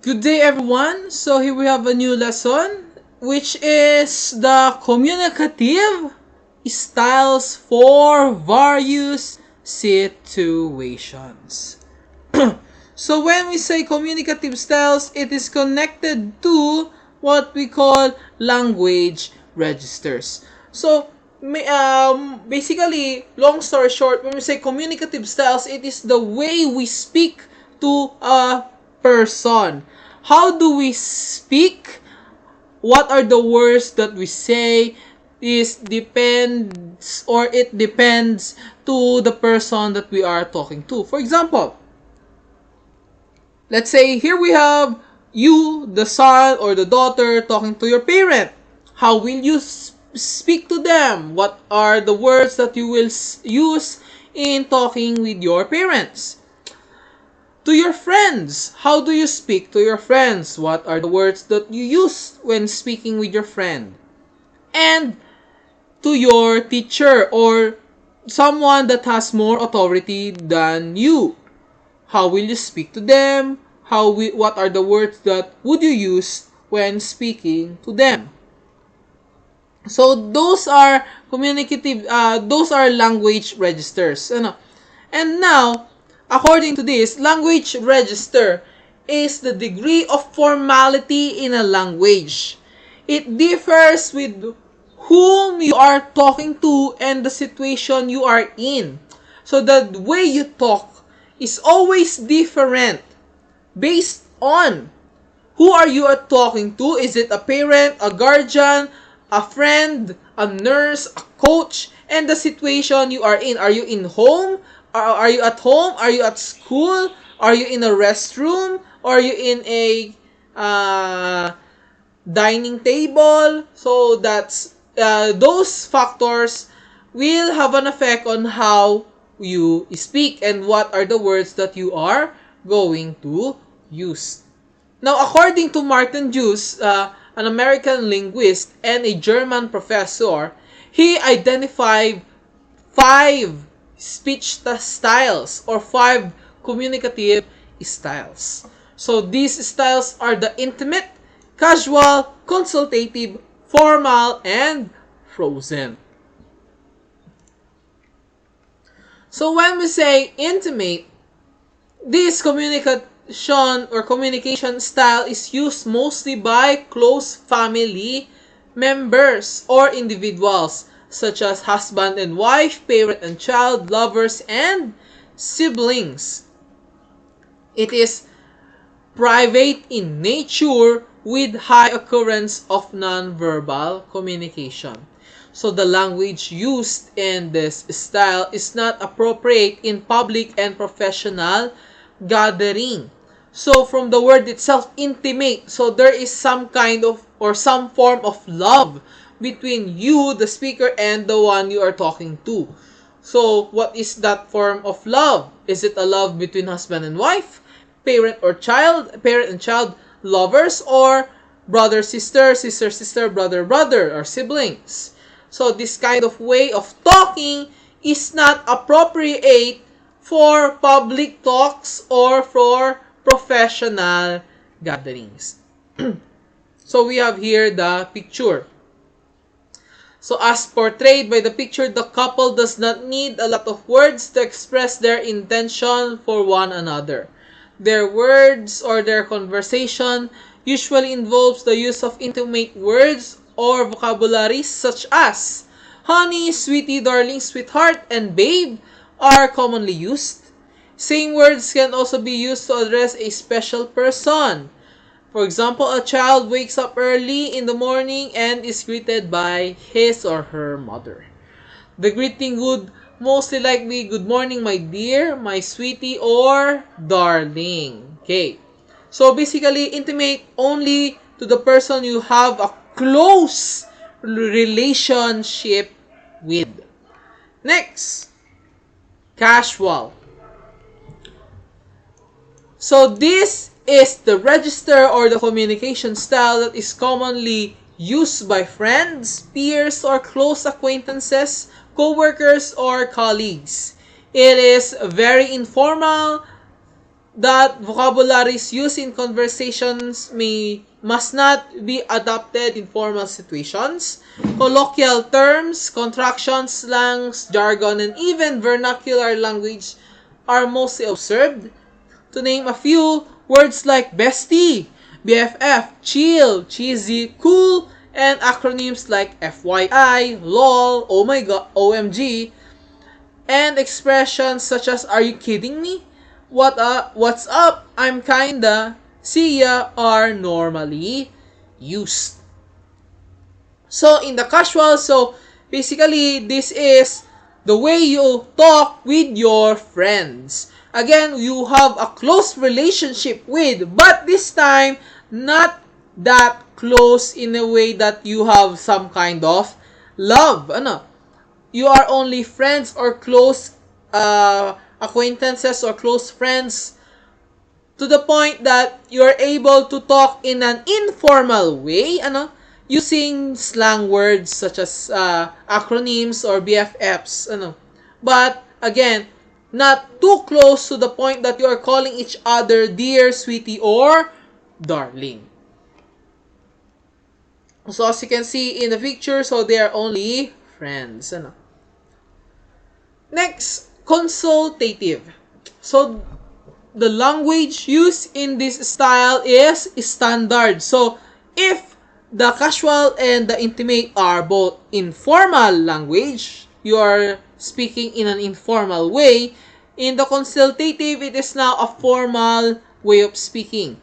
Good day, everyone. So here we have a new lesson, which is the communicative styles for various situations. So when we say communicative styles, it is connected to what we call language registers. So basically, long story short, when we say communicative styles, it is the way we speak to a person. How do we speak? What are the words that we say? It depends to the person that we are talking to. For example, let's say here we have you, the son or the daughter, talking to your parent. How will you speak to them? What are the words that you will use in talking with your parents? To your friends, how do you speak to your friends? What are the words that you use when speaking with your friend? And to your teacher or someone that has more authority than you, how will you speak to them? What are the words that would you use when speaking to them? So those are those are language registers. And now, according to this, language register is the degree of formality in a language. It differs with whom you are talking to and the situation you are in. So the way you talk is always different based on who are you talking to. Is it a parent, a guardian, a friend, a nurse, a coach, and the situation you are in? Are you in home? Are you at home? Are you at school? Are you in a restroom? Or are you in a dining table? So that's those factors will have an effect on how you speak and what are the words that you are going to use. Now, according to Martin Jus, an American linguist and a German professor, he identified 5 speech styles or 5 communicative styles. So these styles are the intimate, casual, consultative, formal, and frozen. So when we say intimate, this communication style is used mostly by close family members or individuals such as husband and wife, parent and child, lovers, and siblings. It is private in nature with high occurrence of non-verbal communication. So the language used in this style is not appropriate in public and professional gathering. So from the word itself, intimate, so there is some kind of or some form of love between you, the speaker, and the one you are talking to. So what is that form of love? Is it a love between husband and wife, parent and child, lovers, or brother sister, sister sister, brother brother, or siblings? So this kind of way of talking is not appropriate for public talks or for professional gatherings. So we have here the picture. So as portrayed by the picture, the couple does not need a lot of words to express their intention for one another. Their words or their conversation usually involves the use of intimate words or vocabularies such as honey, sweetie, darling, sweetheart, and babe are commonly used. Same words can also be used to address a special person. For example, a child wakes up early in the morning and is greeted by his or her mother. The greeting would mostly likely be good morning, my dear, my sweetie, or darling. Okay. So basically, intimate only to the person you have a close relationship with. Next, casual. So this is the register or the communication style that is commonly used by friends, peers, or close acquaintances, co-workers, or colleagues. It is very informal, that vocabularies used in conversations must not be adopted in formal situations. Colloquial terms, contractions, slangs, jargon, and even vernacular language are mostly observed. To name a few, words like bestie, BFF, chill, cheesy, cool, and acronyms like FYI, LOL, oh my god, OMG, and expressions such as are you kidding me? What's up? I'm kinda, see ya are normally used. So in the casual, so basically this is the way you talk with your friends. Again, you have a close relationship with, but this time not that close in a way that you have some kind of love. Ano? You are only friends or close acquaintances or close friends to the point that you're able to talk in an informal way, ano, using slang words such as acronyms or BFFs, ano. But again, not too close to the point that you are calling each other dear, sweetie, or darling. So as you can see in the picture, so they are only friends, ano. Next, consultative. So the language used in this style is standard. So if the casual and the intimate are both informal language, you are speaking in an informal way. In the consultative, it is now a formal way of speaking.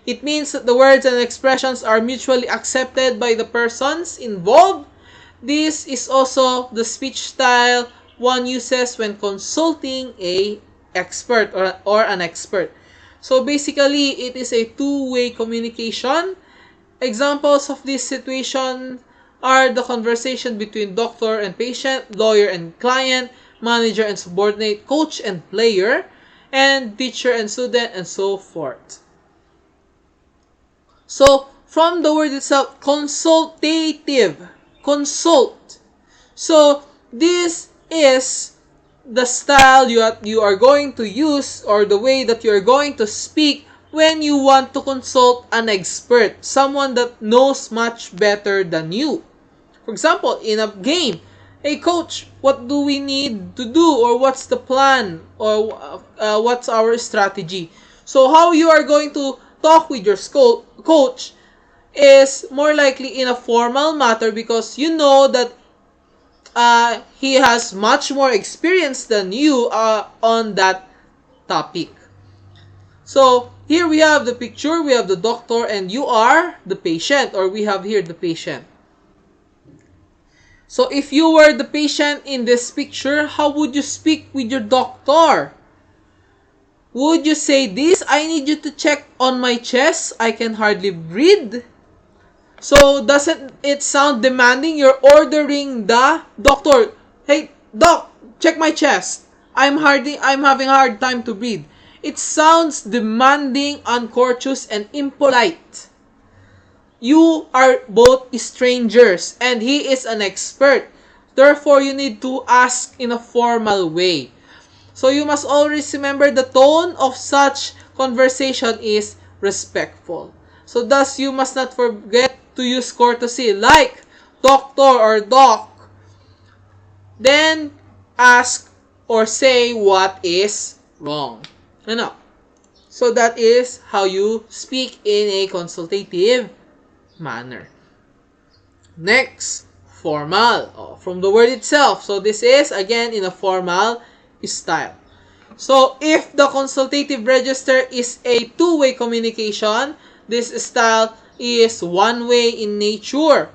It means that the words and expressions are mutually accepted by the persons involved. This is also the speech style one uses when consulting a expert or an expert. So basically, it is a two-way communication. Examples of this situation are the conversation between doctor and patient, lawyer and client, manager and subordinate, coach and player, and teacher and student, and so forth. So, from the word itself, consultative, consult. So, this is the style you are going to use or the way that you are going to speak when you want to consult an expert, someone that knows much better than you. For example, in a game, hey coach, what do we need to do, or what's the plan, or what's our strategy? So how you are going to talk with your coach is more likely in a formal matter because you know that he has much more experience than you on that topic. So here we have the picture, we have the doctor, and you are the patient, or we have here the patient. So if you were the patient in this picture, how would you speak with your doctor? Would you say this, I need you to check on my chest, I can hardly breathe? So doesn't it sound demanding? You're ordering the doctor, hey doc, check my chest. I'm having a hard time to breathe. It sounds demanding, uncourteous, and impolite. You are both strangers and he is an expert. Therefore, you need to ask in a formal way. So you must always remember the tone of such conversation is respectful. So thus, you must not forget to use courtesy like doctor or doc. Then ask or say what is wrong. Ano? So that is how you speak in a consultative manner. Next, formal. From the word itself. So this is again in a formal style. So if the consultative register is a two-way communication, this style is one-way in nature.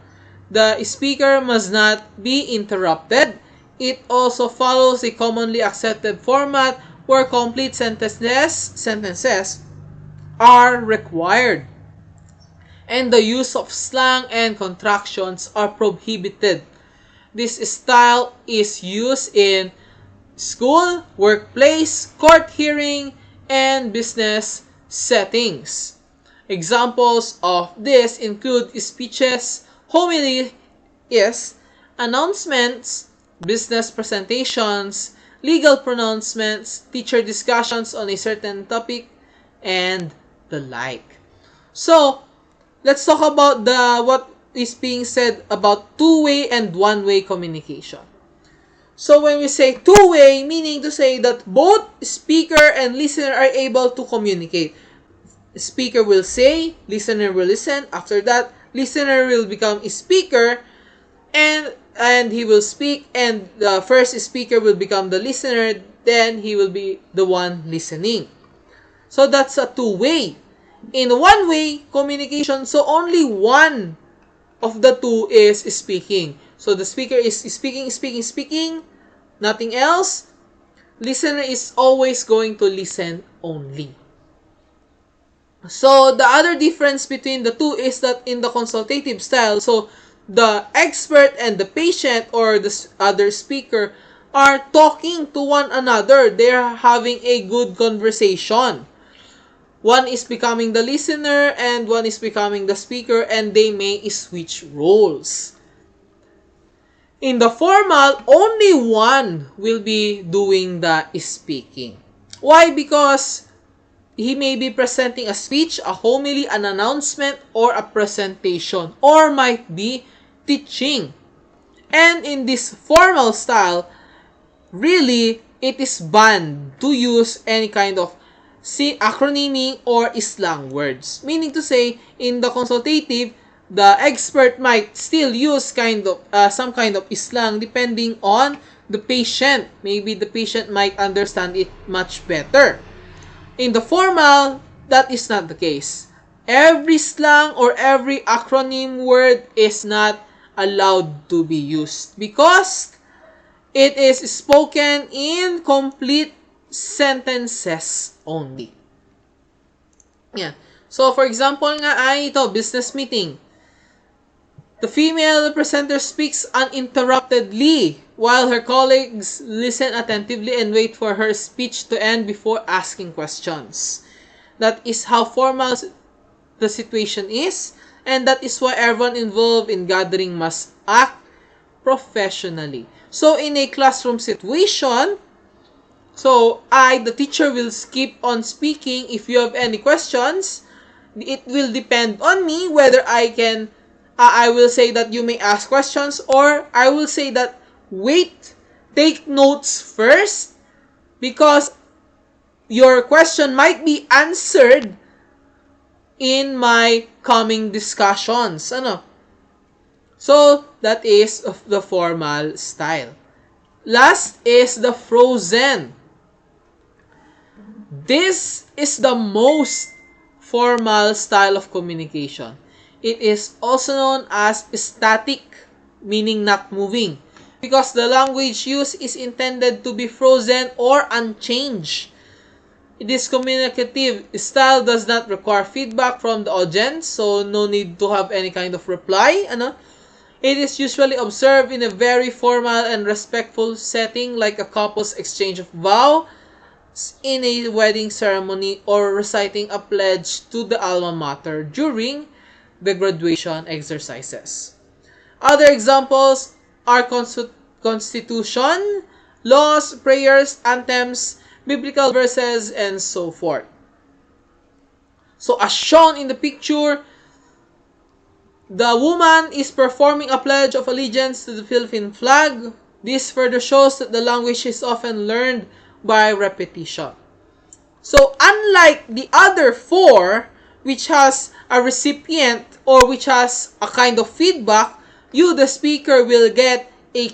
The speaker must not be interrupted. It also follows a commonly accepted format where complete sentences are required. And the use of slang and contractions are prohibited. This style is used in school, workplace, court hearing, and business settings. Examples of this include speeches, homilies, announcements, business presentations, legal pronouncements, teacher discussions on a certain topic, and the like. So, let's talk about what is being said about two-way and one-way communication. So when we say two-way, meaning to say that both speaker and listener are able to communicate. Speaker will say, listener will listen. After that, listener will become a speaker, and he will speak, and the first speaker will become the listener, then he will be the one listening. So that's a two-way. In one-way communication, so only one of the two is speaking. So the speaker is speaking, nothing else. Listener is always going to listen only. So the other difference between the two is that in the consultative style, so the expert and the patient or the other speaker are talking to one another. They are having a good conversation. One is becoming the listener and one is becoming the speaker, and they may switch roles. In the formal, only one will be doing the speaking. Why? Because he may be presenting a speech, a homily, an announcement, or a presentation, or might be teaching. And in this formal style, really, it is banned to use any kind of acronyming or slang words. Meaning to say, in the consultative, the expert might still use some kind of slang depending on the patient. Maybe the patient might understand it much better. In the formal, that is not the case. Every slang or every acronym word is not allowed to be used because it is spoken in complete sentences only. Yeah. So, for example nga ay ito, business meeting. The female presenter speaks uninterruptedly while her colleagues listen attentively and wait for her speech to end before asking questions. That is how formal the situation is, and that is why everyone involved in gathering must act professionally. So, in a classroom situation, so the teacher will keep on speaking. If you have any questions, it will depend on me whether I will say that you may ask questions, or I will say that wait, take notes first, because your question might be answered in my coming discussions. So, that is the formal style. Last is the frozen. This is the most formal style of communication. It is also known as static, meaning not moving, because the language used is intended to be frozen or unchanged. This communicative style does not require feedback from the audience, so no need to have any kind of reply. It is usually observed in a very formal and respectful setting, like a couple's exchange of vows in a wedding ceremony or reciting a pledge to the alma mater during the graduation exercises. Other examples are constitution, laws, prayers, anthems, biblical verses, and so forth. So as shown in the picture, the woman is performing a pledge of allegiance to the Philippine flag. This further shows that the language is often learned by repetition. So unlike the other four, which has a recipient or which has a kind of feedback, you, the speaker, will get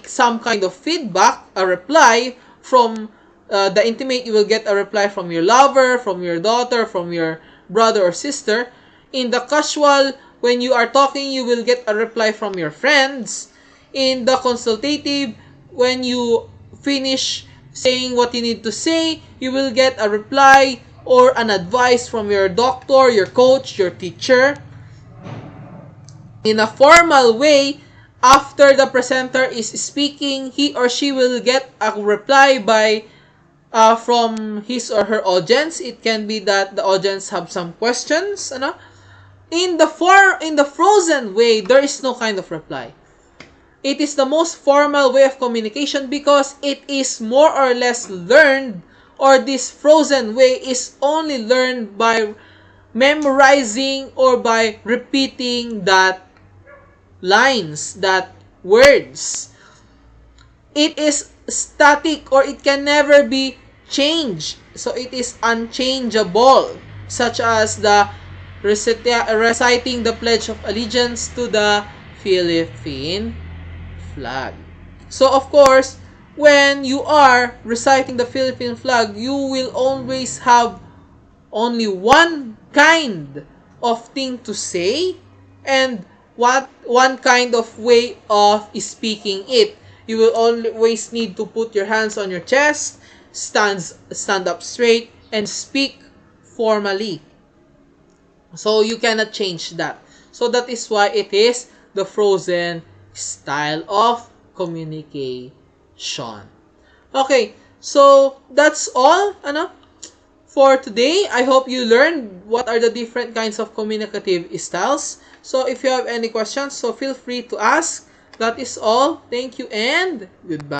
some kind of feedback, a reply from the intimate. You will get a reply from your lover, from your daughter, from your brother or sister. In the casual, when you are talking, you will get a reply from your friends. In the consultative, when you finish saying what you need to say, you will get a reply or an advice from your doctor, your coach, your teacher. In a formal way, after the presenter is speaking, he or she will get a reply from his or her audience. It can be that the audience have some questions. In the frozen way, there is no kind of reply. It is the most formal way of communication because it is more or less learned or this frozen way is only learned by memorizing or by repeating that lines, that words. It is static or it can never be changed. So it is unchangeable, such as the reciting the Pledge of Allegiance to the Philippine flag. So of course, when you are reciting the Philippine flag, you will always have only one kind of thing to say and one kind of way of speaking it. You will always need to put your hands on your chest, stand up straight, and speak formally. So you cannot change that. So that is why it is the frozen style of communication. Okay, so that's all for today. I hope you learned what are the different kinds of communicative styles. So if you have any questions, so feel free to ask. That is all. Thank you and goodbye.